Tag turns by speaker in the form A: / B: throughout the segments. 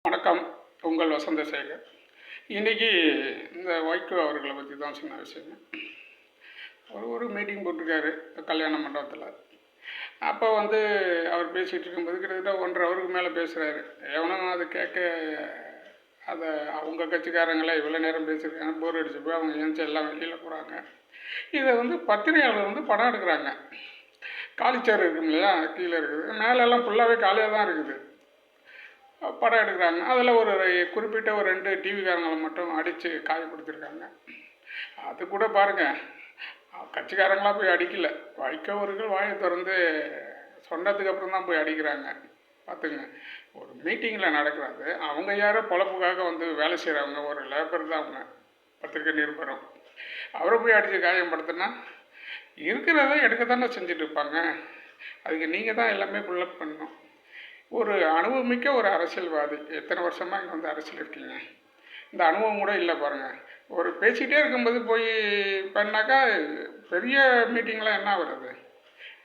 A: வணக்கம். உங்கள் வசந்தசேகர். இன்றைக்கி இந்த வைகோ அவர்களை பற்றி தான் சின்ன விஷயங்க. ஒரு மீட்டிங் போட்டிருக்காரு கல்யாண மண்டபத்தில். அப்போ அவர் பேசிகிட்டு இருக்கும்போது கிட்டத்தட்ட 1.5 ஹவருக்கு மேலே பேசுகிறாரு. எவனும் அதை கேட்க அதை அவங்க கட்சிக்காரங்களே இவ்வளோ நேரம் பேசியிருக்காங்க, போர் அடிச்சு போய் அவங்க ஏஞ்சி எல்லாம் வெளியில் போகிறாங்க. இதை பத்திரிகையாளர் படம் எடுக்கிறாங்க. காலிச்சேர் இருக்கும் இல்லையா, கீழே இருக்குது, மேலெல்லாம் ஃபுல்லாகவே காலியாக தான் இருக்குது. படம் எடுக்கிறாங்க. அதில் ஒரு குறிப்பிட்ட 2 டிவிக்காரங்களை மட்டும் அடித்து காயப்படுத்தியிருக்காங்க. அது கூட பாருங்கள், கட்சிக்காரங்களாம் போய் அடிக்கலை, வைக்கவர்கள் வாயை திறந்து சொன்னதுக்கு அப்புறம் தான் போய் அடிக்கிறாங்க. பார்த்துங்க, ஒரு மீட்டிங்கில் நடக்கிறது. அவங்க யாரோ பொழப்புக்காக வேலை செய்கிறவங்க, ஒரு லேபர் தான் அவங்க, பத்திரிக்கை நிருபரம். அவரை போய் அடித்து காயப்படுத்தினா இருக்கிறத எடுக்க தானே செஞ்சுட்டு இருப்பாங்க. அதுக்கு நீங்கள் தான் எல்லாமே புல்லப் பண்ணணும். ஒரு அனுபவமிக்க ஒரு அரசியல்வாதி, எத்தனை வருஷமாக இங்கே அரசியல் இருக்கீங்க, இந்த அனுபவம் கூட இல்லை பாருங்கள். ஒரு பேசிகிட்டே இருக்கும்போது போய் பண்ணாக்கா பெரிய மீட்டிங்லாம் என்ன வருது,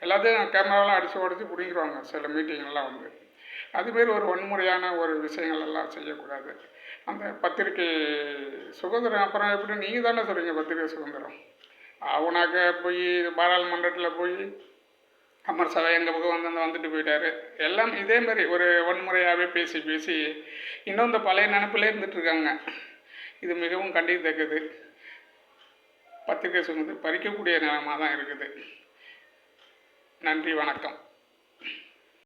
A: எல்லாத்தையும் கேமராவெலாம் அடித்து உடச்சி பிடிங்கிடுவாங்க சில மீட்டிங்கெல்லாம். அதுமாரி ஒரு வன்முறையான ஒரு விஷயங்கள் எல்லாம் செய்யக்கூடாது. அந்த பத்திரிக்கை சுதந்திரம் அப்புறம் எப்படி நீங்கள் தானே சொல்கிறீங்க பத்திரிக்கை சுதந்திரம்? அவனாக்க போய் பாராளுமன்றத்தில் போய் அமர் சபை எங்கள் பக்கம் வந்துட்டு போயிட்டார். எல்லாம் இதேமாரி ஒரு வன்முறையாகவே பேசி இன்னும் இந்த பழைய நினப்பிலே இருந்துகிட்ருக்காங்க. இது மிகவும் கண்டிக்கத்தக்கது. பத்திரிகை சுதந்திரம் பறிக்கக்கூடிய நிலமாக தான் இருக்குது. நன்றி, வணக்கம்.